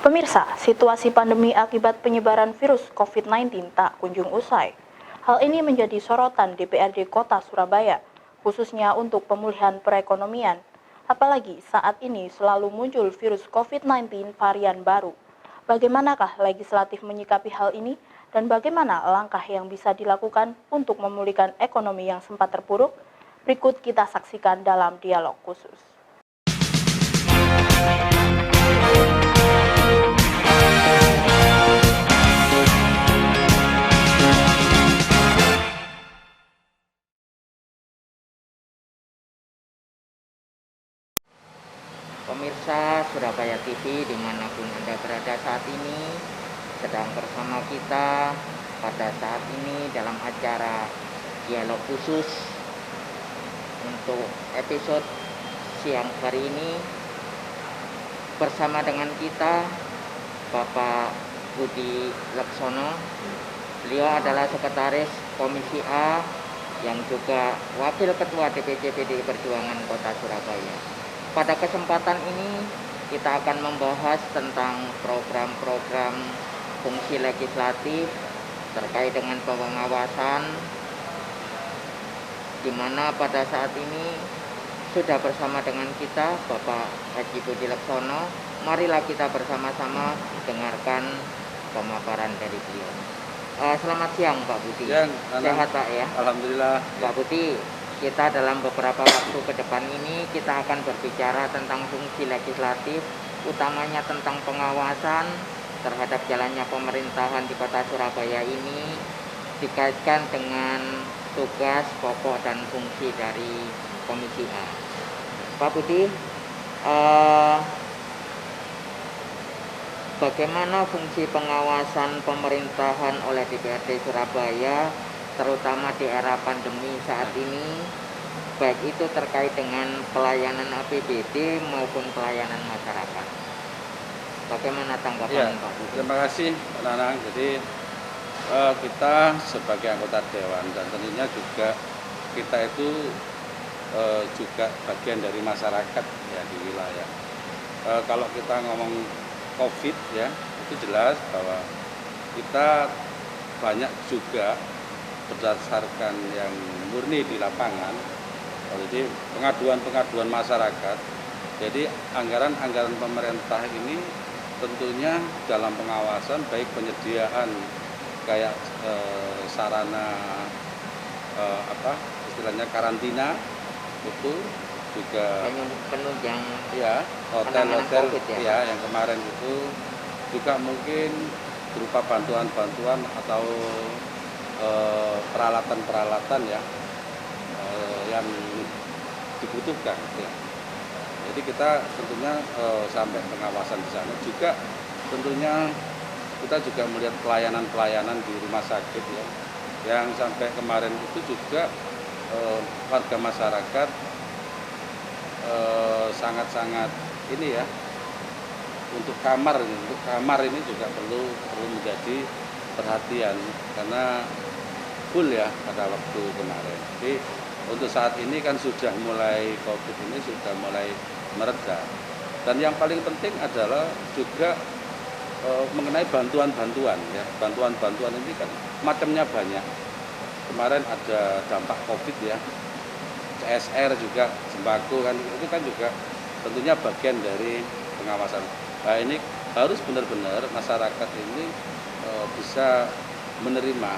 Pemirsa, situasi pandemi akibat penyebaran virus COVID-19 tak kunjung usai. Hal ini menjadi sorotan DPRD Kota Surabaya, khususnya untuk pemulihan perekonomian. Apalagi saat ini selalu muncul virus COVID-19 varian baru. Bagaimanakah legislatif menyikapi hal ini dan bagaimana langkah yang bisa dilakukan untuk memulihkan ekonomi yang sempat terpuruk? Berikut kita saksikan dalam dialog khusus. Pemirsa Surabaya TV dimanapun Anda berada saat ini, sedang bersama kita pada saat ini dalam acara dialog khusus untuk episode siang hari ini. Bersama dengan kita Bapak Budi Laksono. Beliau adalah Sekretaris Komisi A yang juga Wakil Ketua DPC PDI Perjuangan Kota Surabaya. Pada kesempatan ini kita akan membahas tentang program-program fungsi legislatif terkait dengan pengawasan, di mana pada saat ini sudah bersama dengan kita Bapak Haji Budi Laksono. Marilah kita bersama-sama dengarkan pemaparan dari beliau. Selamat siang Pak Budi. Ya, sehat Pak ya? Alhamdulillah. Pak Budi, kita dalam beberapa waktu ke depan ini kita akan berbicara tentang fungsi legislatif, utamanya tentang pengawasan terhadap jalannya pemerintahan di Kota Surabaya ini, dikaitkan dengan tugas, pokok, dan fungsi dari Komisi A. Pak Budi, bagaimana fungsi pengawasan pemerintahan oleh DPRD Surabaya terutama di era pandemi saat ini, baik itu terkait dengan pelayanan APBD maupun pelayanan masyarakat? Bagaimana tanggapan Pak Budi? Terima kasih Pak Nanang. Jadi kita sebagai anggota Dewan dan tentunya juga kita itu juga bagian dari masyarakat ya di wilayah. Kalau kita ngomong COVID ya, itu jelas bahwa kita banyak juga berdasarkan yang murni di lapangan, jadi pengaduan masyarakat. Jadi anggaran pemerintah ini tentunya dalam pengawasan baik penyediaan kayak sarana istilahnya karantina itu juga penunjang ya hotel ya yang kemarin itu juga mungkin berupa bantuan atau peralatan ya yang dibutuhkan ya. Jadi kita tentunya sampai pengawasan di sana juga, tentunya kita juga melihat pelayanan di rumah sakit ya, yang sampai kemarin itu juga warga masyarakat sangat ini ya, untuk kamar ini juga perlu menjadi perhatian karena full ya pada waktu kemarin. Jadi untuk saat ini kan sudah mulai COVID ini sudah mulai mereda. Dan yang paling penting adalah juga mengenai bantuan ya. Bantuan ini kan macamnya banyak. Kemarin ada dampak COVID ya, CSR juga, sembako kan, itu kan juga tentunya bagian dari pengawasan. Nah ini harus benar-benar masyarakat ini bisa menerima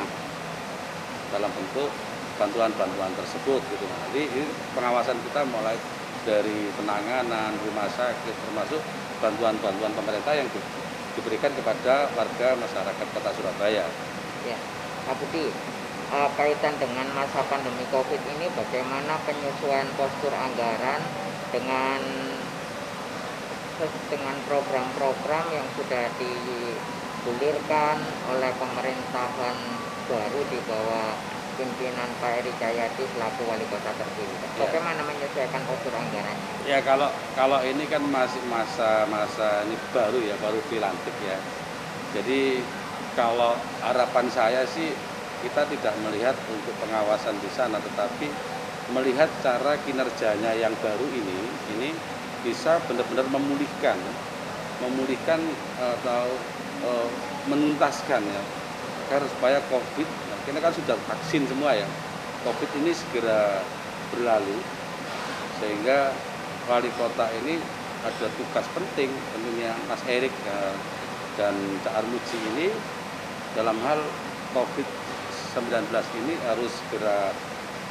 dalam bentuk bantuan tersebut gitu. Jadi ini pengawasan kita mulai dari penanganan rumah sakit termasuk bantuan pemerintah yang diberikan kepada warga masyarakat Kota Surabaya. Ya, Pak Budi, kaitan dengan masa pandemi COVID ini bagaimana penyesuaian postur anggaran dengan program-program yang sudah digulirkan oleh pemerintahan baru di bawah pimpinan Pak Eri Cahyadi selaku wali kota terpilih. Bagaimana menyesuaikan postur anggarannya? Ya kalau ini kan masih masa ini baru dilantik ya. Jadi kalau harapan saya sih kita tidak melihat untuk pengawasan di sana, tetapi melihat cara kinerjanya yang baru ini bisa benar-benar memulihkan memulihkan atau menuntaskan ya, agar supaya COVID, nah, kita kan sudah vaksin semua ya, COVID ini segera berlalu, sehingga wali kota ini ada tugas penting tentunya Mas Erik dan Cak Armuji ini dalam hal COVID-19 ini harus segera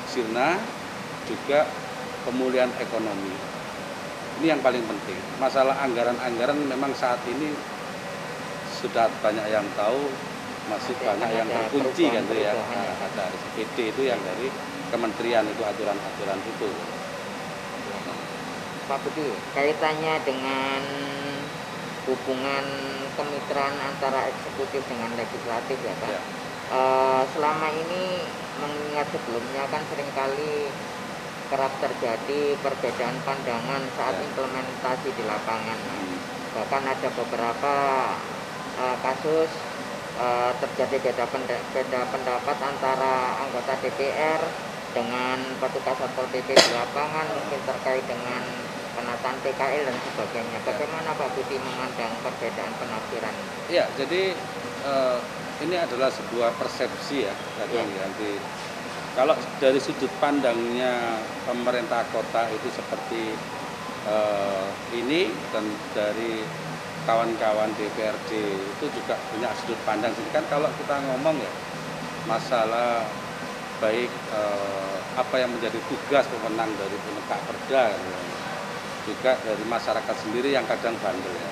sirna, juga pemulihan ekonomi. Ini yang paling penting. Masalah anggaran-anggaran memang saat ini sudah banyak yang tahu, masih banyak yang terkunci kan itu ya. Nah, ada SPD itu yang dari kementerian itu aturan-aturan itu. Pak Budi, kaitannya dengan hubungan kemitraan antara eksekutif dengan legislatif ya Pak. Ya. Selama ini mengingat sebelumnya kan seringkali kerap terjadi perbedaan pandangan saat Ya. implementasi di lapangan. Bahkan ada beberapa kasus terjadi beda pendapat antara anggota DPR dengan petugas Satpol PP di lapangan, mungkin terkait dengan penataan PKL dan sebagainya. Bagaimana Pak Budi memandang perbedaan penafsiran? Ya, jadi ini adalah sebuah persepsi ya, kadang ya. Kalau dari sudut pandangnya pemerintah kota itu seperti ini, dan dari kawan-kawan DPRD itu juga punya sudut pandang. Jadi kan kalau kita ngomong ya masalah baik apa yang menjadi tugas pemenang dari penegak perda, juga dari masyarakat sendiri yang kadang bandel ya.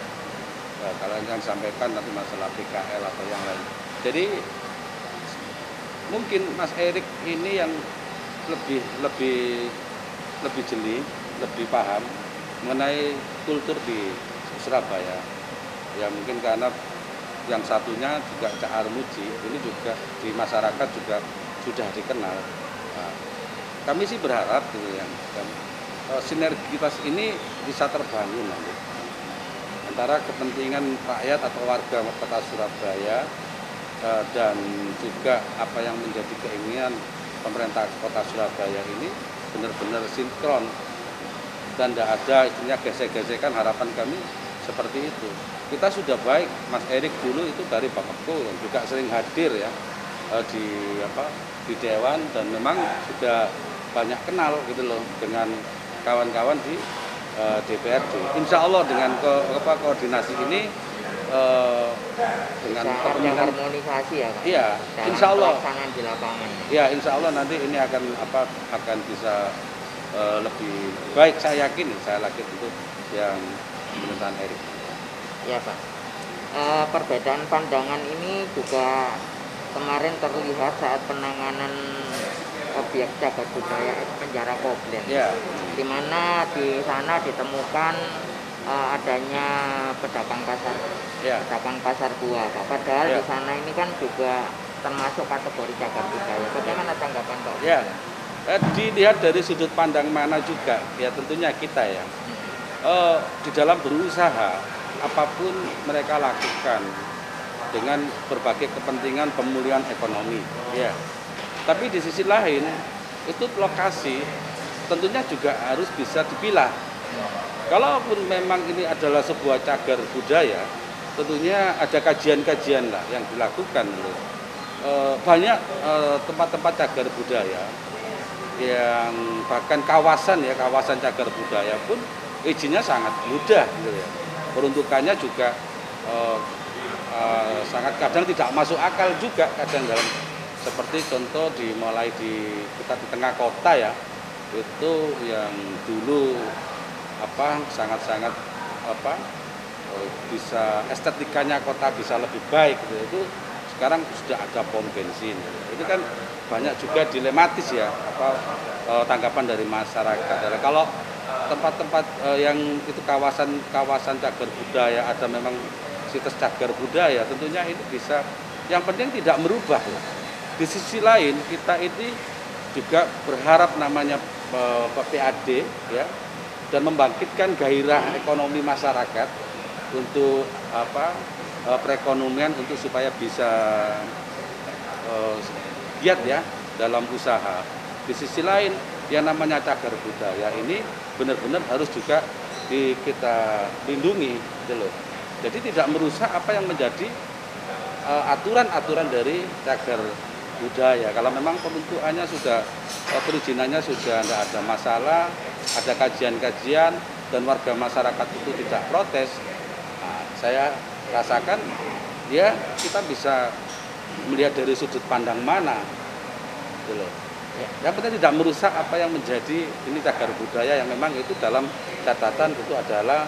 Kalau yang sampaikan nanti masalah PKL atau yang lain. Jadi mungkin Mas Erik ini yang lebih jeli, lebih paham mengenai kultur di Surabaya. Ya mungkin karena yang satunya juga Cak Armuji ini juga di masyarakat juga sudah dikenal. Nah, kami sih berharap gitu ya, sinergitas ini bisa terbangun nanti antara kepentingan rakyat atau warga kota Surabaya dan juga apa yang menjadi keinginan pemerintah kota Surabaya ini benar-benar sinkron dan tidak ada istilahnya gesek-gesekan. Harapan kami seperti itu. Kita sudah baik, Mas Erik dulu itu dari Bapakku yang juga sering hadir ya di Dewan, dan memang sudah banyak kenal gitu loh dengan kawan-kawan di DPRD. Insya Allah dengan koordinasi ini dengan kepemimpinan harmonisasi ya Pak. Iya, dalam insya Allah. pelaksanaan di lapangan. Ya, insya Allah nanti ini akan bisa lebih baik. Saya yakin itu yang pemerintahan Erik. Ya Pak. Perbedaan pandangan ini juga kemarin terlihat saat penanganan objek cagar budaya penjara Koblen, Ya. di mana di sana ditemukan adanya pedagang pasar buah Pak. Padahal Ya. di sana ini kan juga termasuk kategori cagar budaya. Bagaimana tanggapan Pak? Ya, dilihat dari sudut pandang mana juga, ya tentunya kita ya. Di dalam berusaha, apapun mereka lakukan dengan berbagai kepentingan pemulihan ekonomi. Ya. Tapi di sisi lain, itu lokasi tentunya juga harus bisa dipilah. Kalaupun memang ini adalah sebuah cagar budaya, tentunya ada kajian-kajian lah yang dilakukan. Banyak tempat-tempat cagar budaya yang bahkan kawasan cagar budaya pun izinnya sangat mudah gitu ya. Peruntukannya juga sangat kadang tidak masuk akal juga kadang dalam, seperti contoh dimulai kita di tengah kota ya, itu yang dulu sangat-sangat bisa estetikanya kota bisa lebih baik gitu. Itu sekarang sudah ada pom bensin. Itu kan banyak juga dilematis ya tanggapan dari masyarakat. Kalau tempat-tempat yang itu kawasan cagar budaya, ada memang situs cagar budaya, tentunya ini bisa, yang penting tidak merubah. Di sisi lain kita ini juga berharap namanya PAD ya, dan membangkitkan gairah ekonomi masyarakat untuk perekonomian, untuk supaya bisa giat ya dalam usaha. Di sisi lain yang namanya cagar budaya ini benar-benar harus juga kita lindungi gitu loh. Jadi tidak merusak apa yang menjadi aturan-aturan dari cagar budaya. Kalau memang pembentukannya sudah, perizinannya sudah tidak ada masalah, ada kajian-kajian dan warga masyarakat itu tidak protes, nah, saya rasakan ya kita bisa melihat dari sudut pandang mana, gitu loh. Yang penting tidak merusak apa yang menjadi ini cagar budaya yang memang itu dalam catatan itu adalah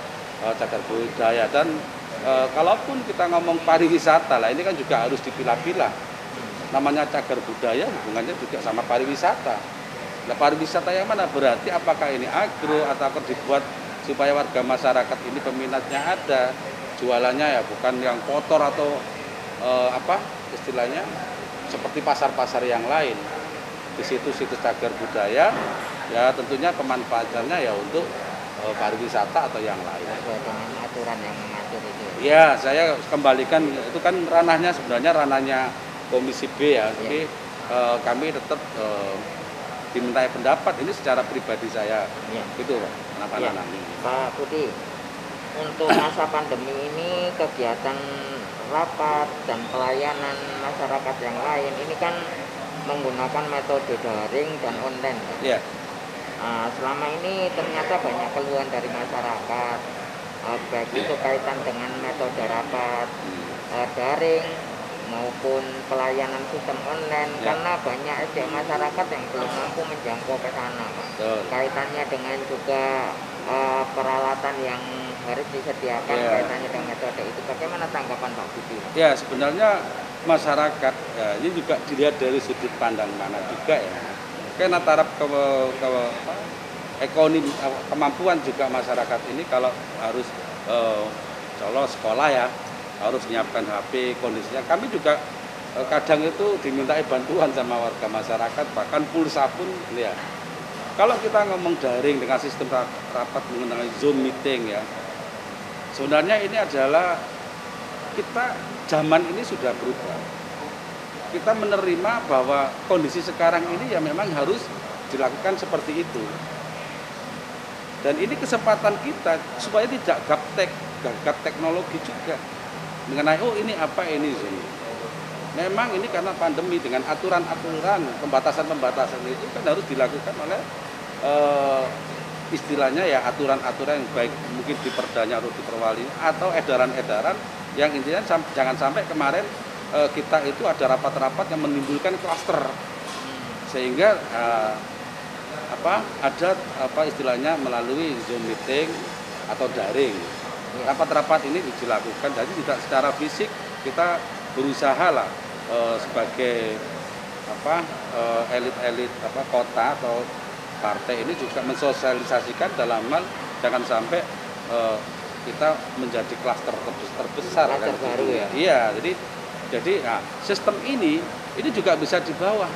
cagar budaya. Dan kalaupun kita ngomong pariwisata lah, ini kan juga harus dipilah-pilah. Namanya cagar budaya hubungannya juga sama pariwisata. Nah, pariwisata yang mana? Berarti apakah ini agro atau dibuat supaya warga masyarakat ini peminatnya ada, jualannya ya bukan yang kotor atau apa istilahnya seperti pasar-pasar yang lain. Di situs-situs cagar budaya ya tentunya pemanfaatannya ya untuk pariwisata atau yang lain. Sesuai dengan aturan yang mengatur itu. Ya, saya kembalikan itu kan ranahnya sebenarnya ranahnya Komisi B ya. Jadi kami tetap dimintai pendapat ini secara pribadi saya. Ya. Itu Pak. Ya. Pak Budi, untuk masa pandemi ini kegiatan rapat dan pelayanan masyarakat yang lain ini kan menggunakan metode daring dan online. Ya. Selama ini ternyata banyak keluhan dari masyarakat, baik itu kaitan dengan metode rapat daring maupun pelayanan sistem online, ya. karena banyak masyarakat yang belum mampu menjangkau ke sana, Pak. Kaitannya dengan juga peralatan yang harus disediakan, ya. Kaitannya dengan metode itu. Bagaimana tanggapan Pak Budi? Ya, sebenarnya masyarakat ya, ini juga dilihat dari sudut pandang mana juga ya. Karena taraf ekonomi kemampuan juga masyarakat ini kalau harus kalau sekolah ya harus menyiapkan HP kondisinya. Kami juga kadang itu dimintai bantuan sama warga masyarakat, bahkan pulsa pun ya. Kalau kita ngomong daring dengan sistem rapat menggunakan Zoom meeting ya, sebenarnya ini adalah kita zaman ini sudah berubah. Kita menerima bahwa kondisi sekarang ini ya memang harus dilakukan seperti itu. Dan ini kesempatan kita supaya tidak gagap teknologi juga. Mengenai ini apa ini Zoom. Memang ini karena pandemi dengan aturan-aturan pembatasan-pembatasan itu kan harus dilakukan oleh istilahnya ya aturan-aturan yang baik mungkin di perdanya atau di perwali atau edaran-edaran yang intinya jangan sampai kemarin kita itu ada rapat-rapat yang menimbulkan klaster sehingga ada istilahnya melalui Zoom meeting atau daring. Rapat-rapat ini dilakukan jadi tidak secara fisik kita berusaha lah sebagai elit-elit kota atau partai ini juga mensosialisasikan dalam hal jangan sampai kita menjadi klaster terbesar klaster kan, baru ya. Iya, jadi sistem ini juga bisa dibawa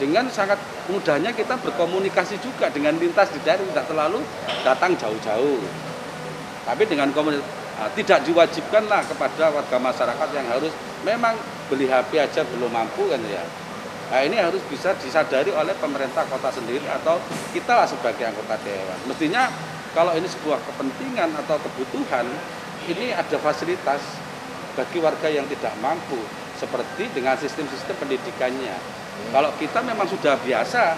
dengan sangat mudahnya kita berkomunikasi juga dengan lintas di daerah tidak terlalu datang jauh-jauh. Tapi dengan tidak diwajibkanlah kepada warga masyarakat yang harus memang beli HP aja belum mampu kan ya. Nah ini harus bisa disadari oleh pemerintah kota sendiri atau kita lah sebagai anggota dewan. Mestinya kalau ini sebuah kepentingan atau kebutuhan, ini ada fasilitas bagi warga yang tidak mampu seperti dengan sistem-sistem pendidikannya. Kalau kita memang sudah biasa,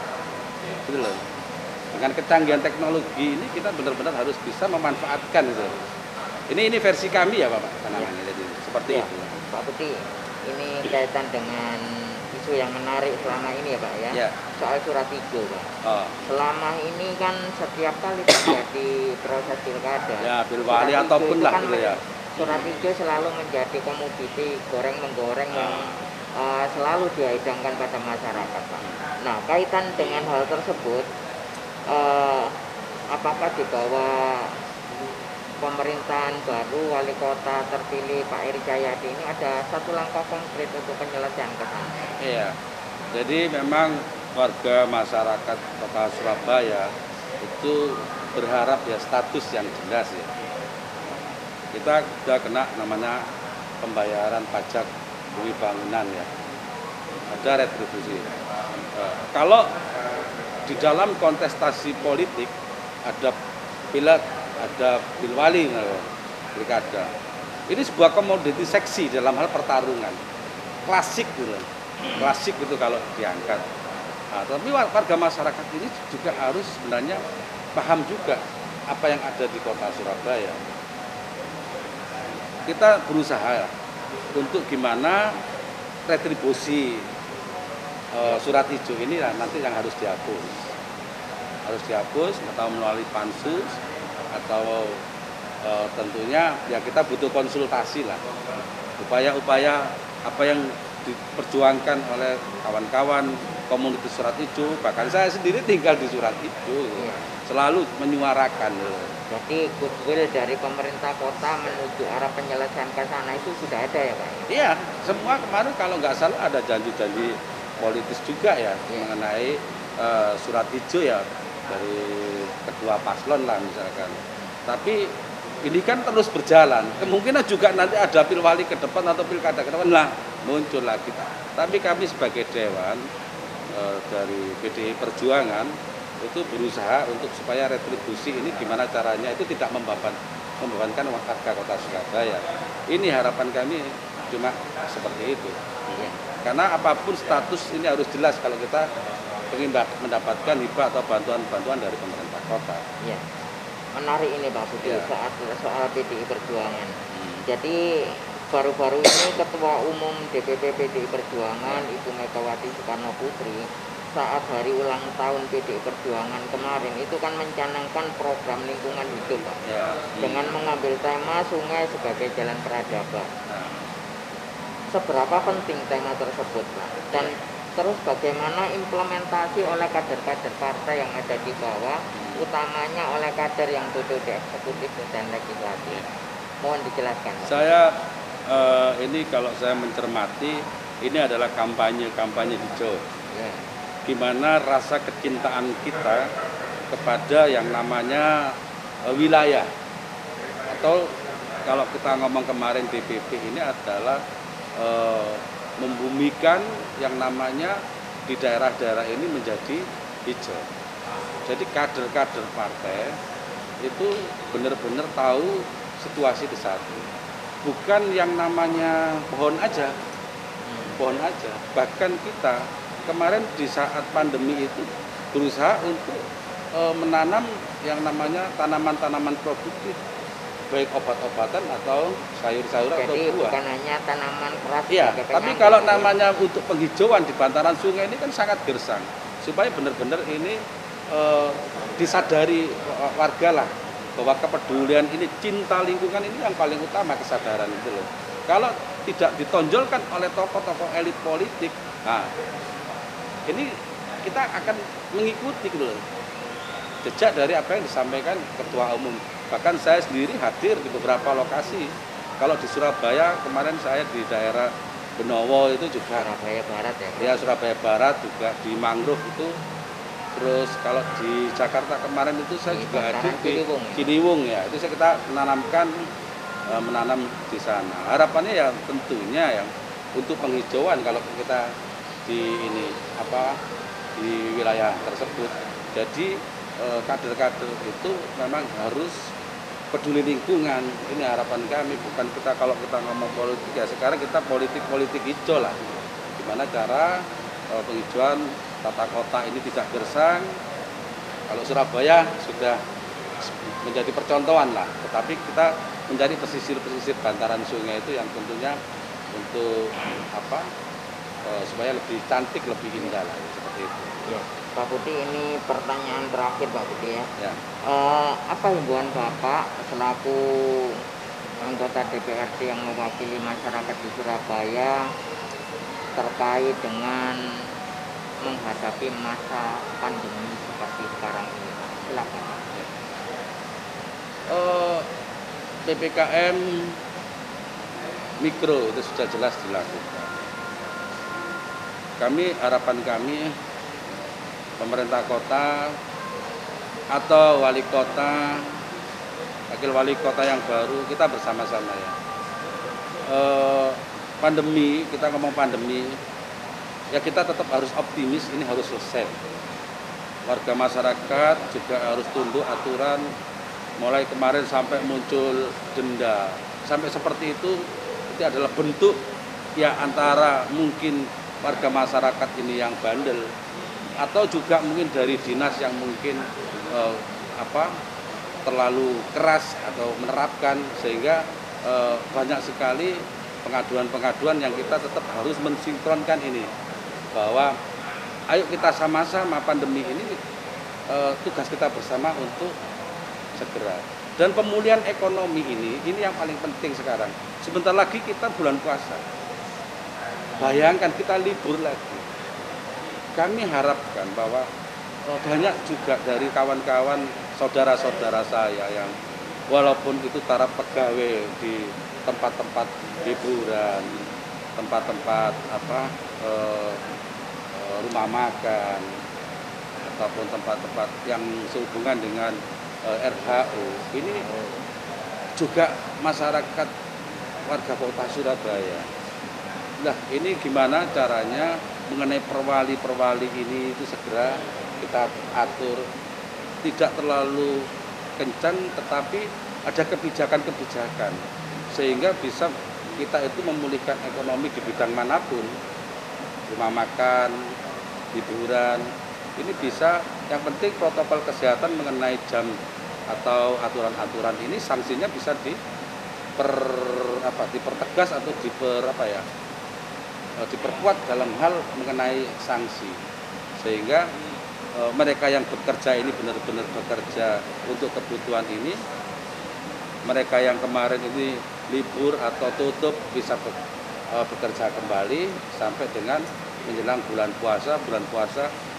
gitu loh. Dengan kecanggihan teknologi ini kita benar-benar harus bisa memanfaatkan itu. Ini versi kami ya Bapak, penanganannya jadi seperti itu. Pak Budi, ini kaitan dengan isu yang menarik selama ini ya Pak ya. Soal surat hijau Pak. Selama ini kan setiap kali terjadi proses pilkada. Ya, pilwali ataupun lah gitu ya. Surat hijau selalu menjadi komoditi goreng-menggoreng yang selalu dihidangkan pada masyarakat Pak. Nah, kaitan dengan hal tersebut, apakah di bawah pemerintahan baru wali kota terpilih Pak Eri Cahyadi ini ada satu langkah konkret untuk penyelesaian ke sana? Iya, jadi memang warga masyarakat kota Surabaya itu berharap ya status yang jelas ya. Kita sudah kena namanya pembayaran pajak bumi bangunan ya, ada retribusi. Kalau di dalam kontestasi politik ada pilek, ada pilwali, pilkada. Ini sebuah komoditi seksi dalam hal pertarungan. Klasik gitu. Klasik itu kalau diangkat. Nah, tapi warga masyarakat ini juga harus sebenarnya paham juga apa yang ada di kota Surabaya. Kita berusaha untuk gimana retribusi surat hijau ini nanti yang harus dihapus. Harus dihapus atau melalui pansus atau tentunya ya kita butuh konsultasi lah. Upaya-upaya apa yang diperjuangkan oleh kawan-kawan komunitas surat hijau, bahkan saya sendiri tinggal di surat hijau, selalu menyuarakan. Jadi goodwill dari pemerintah kota menuju arah penyelesaian ke sana itu sudah ada ya Pak? Iya, semua kemarin kalau nggak salah ada janji-janji politis juga ya mengenai surat hijau ya dari kedua paslon lah misalkan. Tapi ini kan terus berjalan. Kemungkinan juga nanti ada pilwali ke depan atau pilkada ke depan lah muncul lagi. Tapi kami sebagai dewan dari PDI Perjuangan itu berusaha untuk supaya retribusi ini gimana caranya itu tidak membebankan warga kota Surabaya. Ini harapan kami cuma seperti itu. Karena apapun status ini harus jelas kalau kita ingin mendapatkan hibah atau bantuan-bantuan dari pemerintah kota. Iya. Menarik ini Pak Budi soal PDI Perjuangan. Jadi baru-baru ini Ketua Umum DPP PDI Perjuangan Ibu Megawati Soekarno Putri saat hari ulang tahun PDI Perjuangan kemarin itu kan mencanangkan program lingkungan hidup Pak. Dengan mengambil tema sungai sebagai jalan peradaban. Seberapa penting tema tersebut Pak? Dan terus bagaimana implementasi oleh kader-kader partai yang ada di bawah, utamanya oleh kader yang duduk di eksekutif dan legislatif. Mohon dijelaskan. Saya ini kalau saya mencermati ini adalah kampanye hijau. Gimana rasa kecintaan kita kepada yang namanya wilayah, atau kalau kita ngomong kemarin DPP ini adalah membumikan yang namanya di daerah-daerah ini menjadi hijau. Jadi kader-kader partai itu benar-benar tahu situasi di saat ini. Bukan yang namanya pohon aja. Bahkan kita kemarin di saat pandemi itu berusaha untuk menanam yang namanya tanaman-tanaman produktif, baik obat-obatan atau sayur-sayuran atau buah. Jadi bukan hanya tanaman keras. Iya, tapi kalau namanya untuk penghijauan di bantaran sungai ini kan sangat gersang. Supaya benar-benar ini disadari warga lah bahwa kepedulian ini, cinta lingkungan ini yang paling utama, kesadaran itu loh. Kalau tidak ditonjolkan oleh tokoh-tokoh elit politik, nah ini kita akan mengikuti gitu loh jejak dari apa yang disampaikan Ketua Umum. Bahkan saya sendiri hadir di beberapa lokasi. Kalau di Surabaya kemarin saya di daerah Benowo itu juga. Surabaya Barat ya? Ya, Surabaya Barat juga di Mangrove itu. Terus kalau di Jakarta kemarin itu saya juga hadir di Ciliwung ya. Itu kita menanam di sana. Harapannya ya tentunya yang untuk penghijauan kalau kita di wilayah tersebut. Jadi kader-kader itu memang harus peduli lingkungan. Ini harapan kami, bukan kita kalau kita ngomong politik ya sekarang kita politik hijau lah. Gimana cara penghijauan tata kota ini tidak gersang. Kalau Surabaya sudah menjadi percontohan lah, tetapi kita mencari pesisir-pesisir bantaran sungai itu yang tentunya untuk supaya lebih cantik, lebih indah lah, seperti itu. Ya. Pak Budi, ini pertanyaan terakhir Pak Budi ya. Ya. Apa himbauan Bapak selaku anggota DPRD yang mewakili masyarakat di Surabaya terkait dengan menghadapi masa pandemi seperti sekarang ini? Silakan. PPKM mikro itu sudah jelas dilakukan. Harapan kami pemerintah kota atau wali kota, wakil wali kota yang baru, kita bersama-sama ya. Pandemi, kita ngomong pandemi, ya kita tetap harus optimis, ini harus selesai. Warga masyarakat juga harus tunduk aturan mulai kemarin sampai muncul denda, sampai seperti itu adalah bentuk ya antara mungkin warga masyarakat ini yang bandel atau juga mungkin dari dinas yang mungkin terlalu keras atau menerapkan sehingga banyak sekali pengaduan-pengaduan yang kita tetap harus mensinkronkan ini bahwa ayo kita sama-sama pandemi ini tugas kita bersama untuk segera. Dan pemulihan ekonomi ini yang paling penting sekarang. Sebentar lagi kita bulan puasa. Bayangkan kita libur lagi. Kami harapkan bahwa banyak juga dari kawan-kawan saudara-saudara saya yang walaupun itu taraf pegawai di tempat-tempat hiburan, tempat-tempat rumah makan ataupun tempat-tempat yang sehubungan dengan RHU ini juga masyarakat warga kota Surabaya. Nah, ini gimana caranya mengenai perwali-perwali ini itu segera kita atur, tidak terlalu kencang tetapi ada kebijakan-kebijakan sehingga bisa kita itu memulihkan ekonomi di bidang manapun, rumah makan, hiburan. Ini bisa, yang penting protokol kesehatan mengenai jam atau aturan-aturan ini sanksinya bisa dipertegas atau diperkuat dalam hal mengenai sanksi sehingga mereka yang bekerja ini benar-benar bekerja untuk kebutuhan ini, mereka yang kemarin ini libur atau tutup bisa bekerja kembali sampai dengan menjelang bulan puasa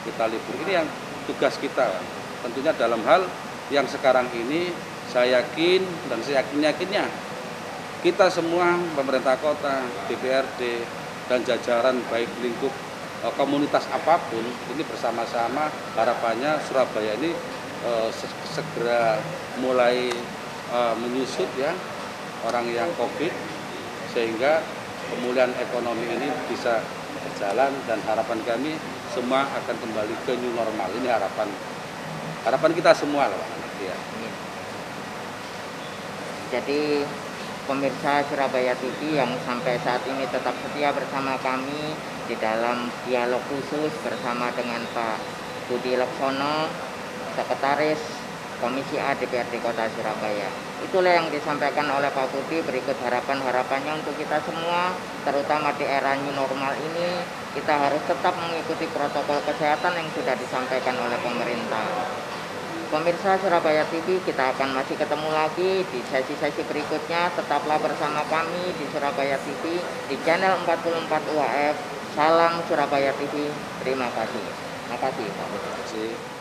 kita libur. Ini yang tugas kita tentunya dalam hal yang sekarang ini saya yakin dan saya yakinnya kita semua pemerintah kota, DPRD dan jajaran baik lingkup komunitas apapun ini bersama-sama harapannya Surabaya ini segera mulai menyusut ya orang yang COVID sehingga pemulihan ekonomi ini bisa berjalan dan harapan kami semua akan kembali ke new normal. Ini harapan kita semua lah. Ya. Jadi pemirsa Surabaya TV yang sampai saat ini tetap setia bersama kami di dalam dialog khusus bersama dengan Pak Budi Laksono, Sekretaris Komisi A DPRD Kota Surabaya. Itulah yang disampaikan oleh Pak Budi. Berikut harapan-harapannya untuk kita semua, terutama di era new normal ini, kita harus tetap mengikuti protokol kesehatan yang sudah disampaikan oleh pemerintah. Pemirsa Surabaya TV, kita akan masih ketemu lagi di sesi-sesi berikutnya. Tetaplah bersama kami di Surabaya TV, di channel 44 UHF. Salam Surabaya TV. Terima kasih. Terima kasih Pak Budi.